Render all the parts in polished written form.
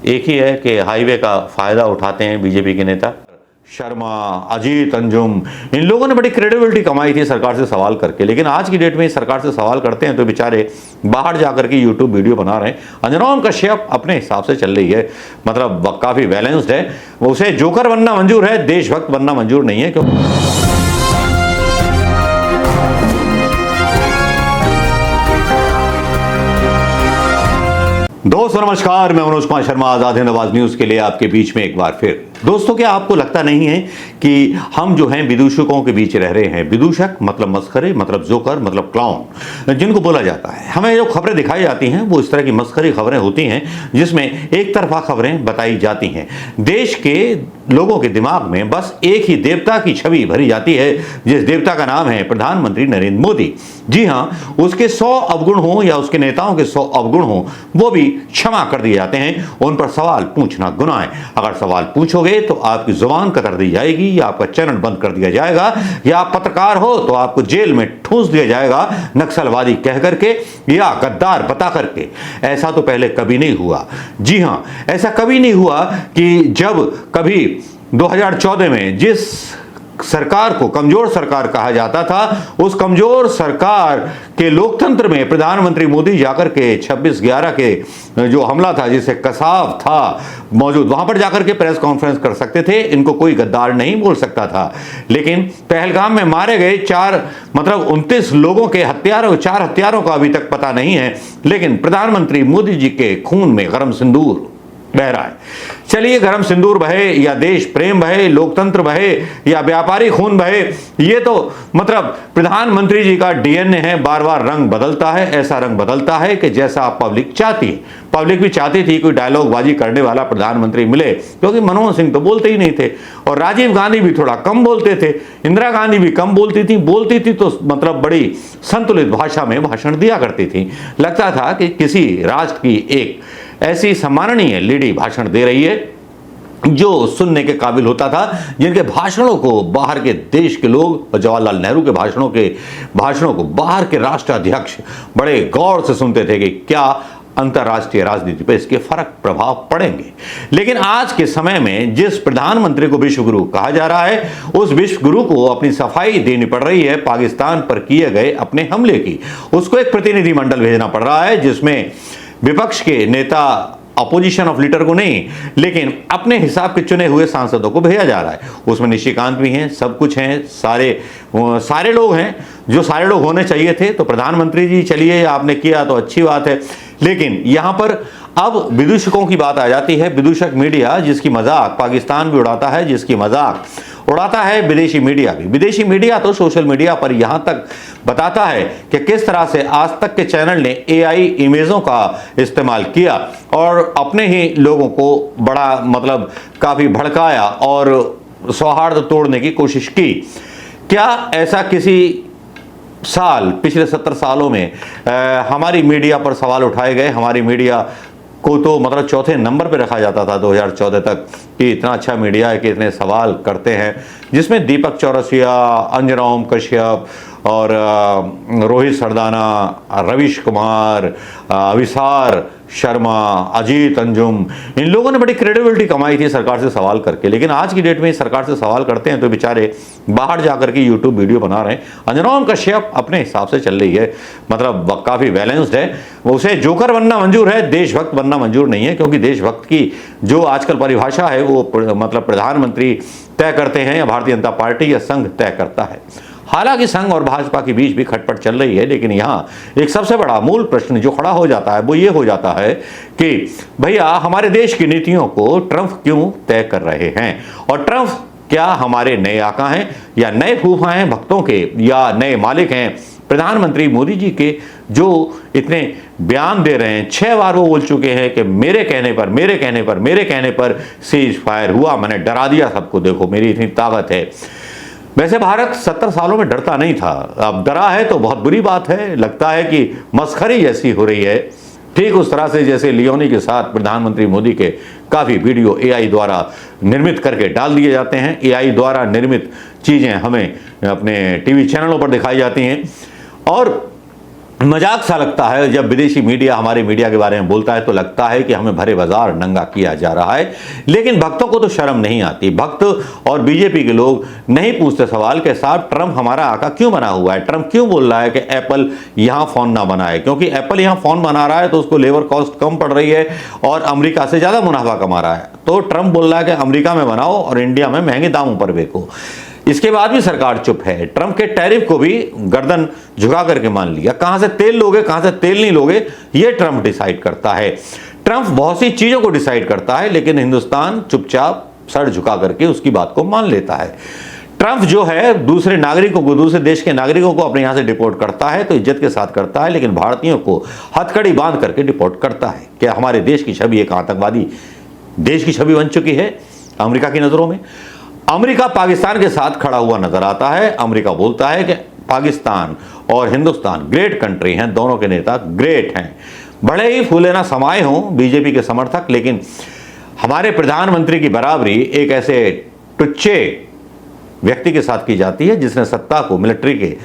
एक ही है कि हाईवे का फायदा उठाते हैं बीजेपी के नेता। शर्मा, अजीत, अंजुम, इन लोगों ने बड़ी क्रेडिबिलिटी कमाई थी सरकार से सवाल करके, लेकिन आज की डेट में सरकार से सवाल करते हैं तो बेचारे बाहर जाकर के यूट्यूब वीडियो बना रहे हैं। अंजनोम कश्यप अपने हिसाब से चल रही है, मतलब काफी बैलेंस्ड है। उसे जोकर बनना मंजूर है, देशभक्त बनना मंजूर नहीं है। क्यों दोस्तों नमस्कार, मैं मनोज कुमार शर्मा आजाद हिंद आवाज न्यूज के लिए आपके बीच में एक बार फिर। दोस्तों, क्या आपको लगता नहीं है कि हम जो हैं विदूषकों के बीच रह रहे हैं? विदूषक मतलब मस्खरे, मतलब जोकर, मतलब क्लाउन जिनको बोला जाता है। हमें जो खबरें दिखाई जाती हैं वो इस तरह की मस्खरी खबरें होती हैं जिसमें एक तरफा खबरें बताई जाती हैं। देश के लोगों के दिमाग में बस एक ही देवता की छवि भरी जाती है, जिस देवता का नाम है प्रधानमंत्री नरेंद्र मोदी। जी हाँ, उसके 100 अवगुण हो या उसके नेताओं के 100 अवगुण हो, वो भी क्षमा कर दिए जाते हैं। उन पर सवाल पूछना गुनाह है। अगर सवाल पूछोगे तो आपकी जुबान कतर दी जाएगी, या आपका चैनल बंद कर दिया जाएगा, या आप पत्रकार हो तो आपको जेल में ठूंस दिया जाएगा नक्सलवादी कह करके या गद्दार बता करके। ऐसा तो पहले कभी नहीं हुआ। जी हां, ऐसा कभी नहीं हुआ कि जब कभी 2014 में जिस सरकार को कमजोर सरकार कहा जाता था, उस कमजोर सरकार के लोकतंत्र में प्रधानमंत्री मोदी जाकर के 26/11 के जो हमला था, जिसे कसाब था मौजूद, वहां पर जाकर के प्रेस कॉन्फ्रेंस कर सकते थे। इनको कोई गद्दार नहीं बोल सकता था। लेकिन पहलगाम में मारे गए 29 लोगों के चार हत्यारों का अभी तक पता नहीं है, लेकिन प्रधानमंत्री मोदी जी के खून में गरम सिंदूर बह रहा है। चलिए, गरम सिंदूर बहे या देश प्रेम बहे, लोकतंत्र बहे या व्यापारी खून बहे, ये तो मतलब प्रधानमंत्री जी का डीएनए है। बार बार रंग बदलता है, ऐसा रंग बदलता है कि जैसा पब्लिक चाहती है। पब्लिक भी चाहती थी कोई डायलॉग बाजी करने वाला प्रधानमंत्री मिले, क्योंकि मनमोहन सिंह तो बोलते ही नहीं थे और राजीव गांधी भी थोड़ा कम बोलते थे, इंदिरा गांधी भी कम बोलती थी तो मतलब बड़ी संतुलित भाषा में भाषण दिया करती थी। लगता था कि किसी राष्ट्र की एक ऐसी सम्माननीय लेडी भाषण दे रही है जो सुनने के काबिल होता था, जिनके भाषणों को बाहर के देश के लोग, जवाहरलाल नेहरू के भाषणों को बाहर के राष्ट्राध्यक्ष बड़े गौर से सुनते थे कि क्या अंतर्राष्ट्रीय राजनीति पर इसके फर्क प्रभाव पड़ेंगे। लेकिन आज के समय में जिस प्रधानमंत्री को विश्व गुरु कहा जा रहा है, उस विश्व गुरु को अपनी सफाई देनी पड़ रही है पाकिस्तान पर किए गए अपने हमले की। उसको एक प्रतिनिधिमंडल भेजना पड़ रहा है जिसमें विपक्ष के नेता, अपोजिशन ऑफ लीडर को नहीं, लेकिन अपने हिसाब के चुने हुए सांसदों को भेजा जा रहा है। उसमें निशिकांत भी हैं, सब कुछ हैं, सारे लोग हैं जो सारे लोग होने चाहिए थे। तो प्रधानमंत्री जी, चलिए आपने किया तो अच्छी बात है, लेकिन यहां पर अब विदूषकों की बात आ जाती है। विदूषक मीडिया जिसकी मजाक पाकिस्तान भी उड़ाता है, जिसकी मजाक उड़ाता है विदेशी मीडिया भी। विदेशी मीडिया तो सोशल मीडिया पर यहां तक बताता है कि किस तरह से आज तक के चैनल ने एआई इमेजों का इस्तेमाल किया और अपने ही लोगों को बड़ा मतलब काफी भड़काया और सौहार्द तोड़ने की कोशिश की। क्या ऐसा किसी साल, पिछले 70 सालों में हमारी मीडिया पर सवाल उठाए गए? हमारी मीडिया को तो मतलब चौथे नंबर पे रखा जाता था 2014 तक कि इतना अच्छा मीडिया है कि इतने सवाल करते हैं, जिसमें दीपक चौरसिया, अंजनोम कश्यप और रोहित सरदाना, रविश कुमार, अविसार शर्मा, अजीत, अंजुम, इन लोगों ने बड़ी क्रेडिबिलिटी कमाई थी सरकार से सवाल करके। लेकिन आज की डेट में सरकार से सवाल करते हैं तो बेचारे बाहर जाकर के यूट्यूब वीडियो बना रहे हैं। अंजनोम कश्यप अपने हिसाब से चल रही है, मतलब काफी बैलेंस्ड है। उसे जोकर बनना मंजूर है, देशभक्त बनना मंजूर नहीं है, क्योंकि देशभक्त की जो आजकल परिभाषा है वो मतलब प्रधानमंत्री तय करते हैं या भारतीय जनता पार्टी या संघ तय करता है। हालांकि संघ और भाजपा के बीच भी खटपट चल रही है, लेकिन यहाँ एक सबसे बड़ा मूल प्रश्न जो खड़ा हो जाता है वो ये हो जाता है कि भैया हमारे देश की नीतियों को ट्रंप क्यों तय कर रहे हैं? और ट्रंप क्या हमारे नए आका हैं या नए फूफा हैं भक्तों के, या नए मालिक हैं प्रधानमंत्री मोदी जी के, जो इतने बयान दे रहे हैं? 6 बार वो बोल चुके हैं कि मेरे कहने पर सीज फायर हुआ, मैंने डरा दिया सबको, देखो मेरी इतनी ताकत है। वैसे भारत 70 सालों में डरता नहीं था, अब डरा है तो बहुत बुरी बात है। लगता है कि मस्खरी जैसी हो रही है, ठीक उस तरह से जैसे लियोनी के साथ प्रधानमंत्री मोदी के काफ़ी वीडियो एआई द्वारा निर्मित करके डाल दिए जाते हैं। एआई द्वारा निर्मित चीज़ें हमें अपने टीवी चैनलों पर दिखाई जाती हैं और मजाक सा लगता है जब विदेशी मीडिया हमारे मीडिया के बारे में बोलता है, तो लगता है कि हमें भरे बाजार नंगा किया जा रहा है। लेकिन भक्तों को तो शर्म नहीं आती। भक्त और बीजेपी के लोग नहीं पूछते सवाल के साथ ट्रंप हमारा आका क्यों बना हुआ है। ट्रंप क्यों बोल रहा है कि एप्पल यहां फोन ना बनाए, क्योंकि एप्पल यहां फोन बना रहा है तो उसको लेबर कॉस्ट कम पड़ रही है और अमेरिका से ज्यादा मुनाफा कमा रहा है। तो ट्रंप बोल रहा है कि अमेरिका में बनाओ और इंडिया में महंगे दामों पर बेचो। इसके बाद भी सरकार चुप है। ट्रंप के टैरिफ को भी गर्दन झुका करके मान लिया। कहां से तेल लोगे, कहां से तेल नहीं लोगे, यह ट्रंप डिसाइड करता है। ट्रंप बहुत सी चीजों को डिसाइड करता है, लेकिन हिंदुस्तान चुपचाप सर झुका करके उसकी बात को मान लेता है। ट्रंप जो है दूसरे नागरिकों को, दूसरे देश के नागरिकों को अपने यहां से डिपोर्ट करता है तो इज्जत के साथ करता है, लेकिन भारतीयों को हथकड़ी बांध करके डिपोर्ट करता है। क्या हमारे देश की छवि एक आतंकवादी देश की छवि बन चुकी है अमेरिका की नजरों में। अमेरिका पाकिस्तान के साथ खड़ा हुआ नजर आता है। अमेरिका बोलता है कि पाकिस्तान और हिंदुस्तान ग्रेट कंट्री हैं, दोनों के नेता ग्रेट हैं। बड़े ही फूले ना समाये हों बीजेपी के समर्थक, लेकिन हमारे प्रधानमंत्री की बराबरी एक ऐसे टुच्चे व्यक्ति के साथ की जाती है जिसने सत्ता को मिलिट्री के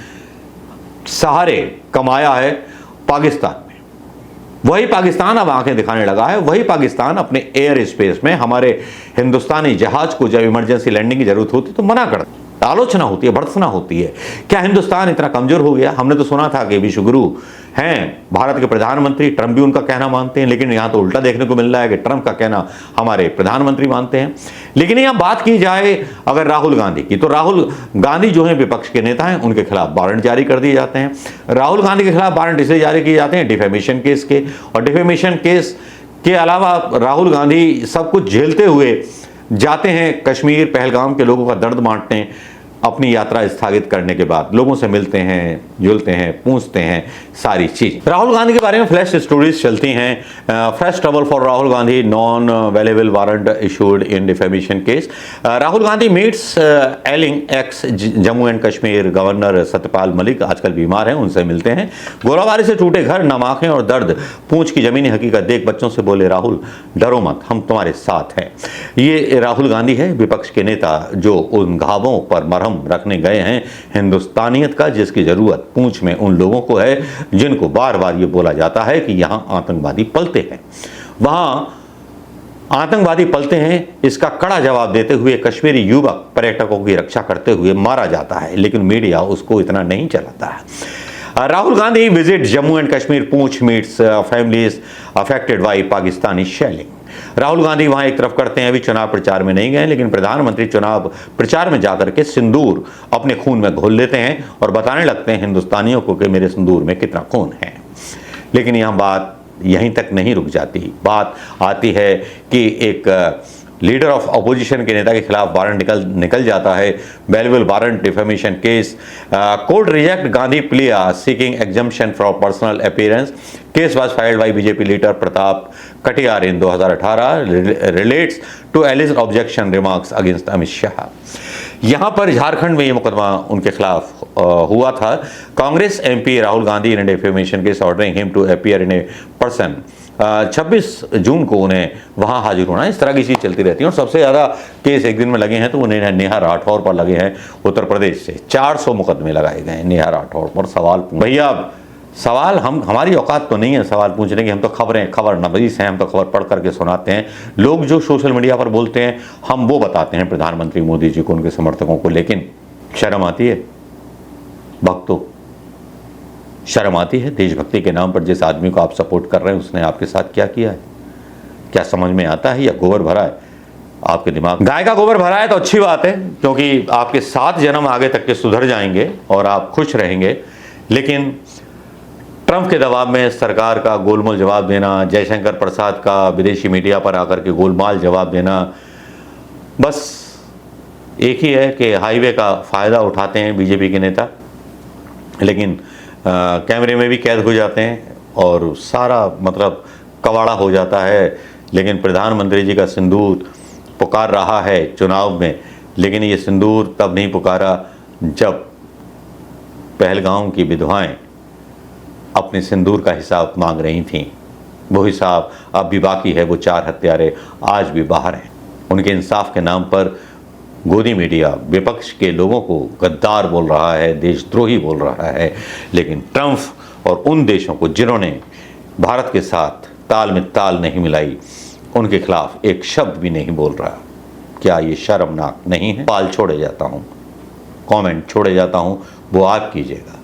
सहारे कमाया है पाकिस्तान। वही पाकिस्तान अब आंखें दिखाने लगा है। वही पाकिस्तान अपने एयर स्पेस में हमारे हिंदुस्तानी जहाज को जब इमरजेंसी लैंडिंग की जरूरत होती तो मना कर, आलोचना होती है, भर्त्सना होती है। क्या हिंदुस्तान इतना कमजोर हो गया? हमने तो सुना था कि विश्वगुरु हैं भारत के प्रधानमंत्री, ट्रंप भी उनका कहना मानते हैं, लेकिन यहां तो उल्टा देखने को मिल रहा है कि ट्रंप का कहना हमारे प्रधानमंत्री मानते हैं। लेकिन यहां बात की जाए अगर राहुल गांधी की, तो राहुल गांधी जो है विपक्ष के नेता हैं, उनके खिलाफ वारंट जारी कर दिए जाते हैं। राहुल गांधी के खिलाफ वारंट इसलिए जारी किए जाते हैं डिफेमेशन केस के, और डिफेमेशन केस के अलावा राहुल गांधी सब कुछ झेलते हुए जाते हैं कश्मीर पहलगाम के लोगों का दर्द बांटने। अपनी यात्रा स्थगित करने के बाद लोगों से मिलते हैं, जुलते हैं, पूछते हैं सारी चीज। राहुल गांधी के बारे में फ्लैश स्टोरीज चलती हैं। Fresh trouble for Rahul Gandhi, non available warrant issued in defamation case. Rahul Gandhi meets ailing ex Jammu and Kashmir governor Satyapal Malik, आजकल बीमार हैं, उनसे मिलते हैं। गोलाबारी से टूटे घर, नम आंखें और दर्द, पूंछ की जमीनी हकीकत देख बच्चों से बोले राहुल डरो मत, हम तुम्हारे साथ हैं। ये राहुल गांधी है, विपक्ष के नेता, जो उन घावों पर मरहम रखने गए हैं हिंदुस्तानियत का, जिसकी जरूरत पूंछ में उन लोगों को है जिनको बार बार ये बोला जाता है कि यहां आतंकवादी पलते हैं। वहां आतंकवादी पलते हैं, इसका कड़ा जवाब देते हुए कश्मीरी युवक पर्यटकों की रक्षा करते हुए मारा जाता है, लेकिन मीडिया उसको इतना नहीं चलाता है। Rahul Gandhi visit Jammu and Kashmir, Poonch meets families affected by Pakistani shelling. Rahul Gandhi वहां एक तरफ करते हैं, अभी चुनाव प्रचार में नहीं गए, लेकिन प्रधानमंत्री चुनाव प्रचार में जाकर के सिंदूर अपने खून में घोल लेते हैं और बताने लगते हैं हिंदुस्तानियों को कि मेरे सिंदूर में कितना खून है। लेकिन यहां बात यहीं तक नहीं रुक जाती। बात आती है कि एक लीडर ऑफ अपोजिशन के नेता के खिलाफ वारंट निकल जाता है, valuable warrant defamation case. Court reject Gandhi plea seeking exemption from personal appearance. Case was filed by BJP leader Pratap Katiyar in 2018, relates to alleged objection remarks against Amit Shah. यहां पर झारखंड में ये मुकदमा उनके खिलाफ हुआ था। Congress MP Rahul Gandhi in defamation case ordering him to appear in a person. 26 जून को उन्हें वहां हाजिर होना। इस तरह की चीज चलती रहती है और सबसे ज्यादा केस एक दिन में लगे हैं तो उन्हें नेहा राठौर पर लगे हैं उत्तर प्रदेश से। 400 मुकदमे लगाए गए हैं नेहा राठौर पर। भैया सवाल हमारी औकात तो नहीं है सवाल पूछने की, हम तो खबर नवीस हैं, हम तो खबर पढ़ करके सुनाते हैं। लोग जो सोशल मीडिया पर बोलते हैं हम वो बताते हैं प्रधानमंत्री मोदी जी को, उनके समर्थकों को। लेकिन शर्म आती है भक्तों, शर्म आती है। देशभक्ति के नाम पर जिस आदमी को आप सपोर्ट कर रहे हैं उसने आपके साथ क्या किया है? क्या समझ में आता है या गोबर भरा है आपके दिमाग? गाय का गोबर भरा है तो अच्छी बात है, क्योंकि आपके 7 जन्म आगे तक के सुधर जाएंगे और आप खुश रहेंगे। लेकिन ट्रंप के दबाव में सरकार का गोलमाल जवाब देना, जयशंकर प्रसाद का विदेशी मीडिया पर आकर के गोलमाल जवाब देना, बस एक ही है कि हाईवे का फायदा उठाते हैं बीजेपी के नेता, लेकिन कैमरे में भी कैद हो जाते हैं और सारा मतलब कवाड़ा हो जाता है। लेकिन प्रधानमंत्री जी का सिंदूर पुकार रहा है चुनाव में, लेकिन ये सिंदूर तब नहीं पुकारा जब पहलगाम की विधवाएं अपने सिंदूर का हिसाब मांग रही थीं। वो हिसाब अब भी बाकी है। वो 4 हत्यारे आज भी बाहर हैं। उनके इंसाफ के नाम पर गोदी मीडिया विपक्ष के लोगों को गद्दार बोल रहा है, देशद्रोही बोल रहा है, लेकिन ट्रंप और उन देशों को जिन्होंने भारत के साथ ताल में ताल नहीं मिलाई, उनके खिलाफ एक शब्द भी नहीं बोल रहा। क्या ये शर्मनाक नहीं है? सवाल छोड़े जाता हूँ, कमेंट छोड़े जाता हूँ, वो आप कीजिएगा।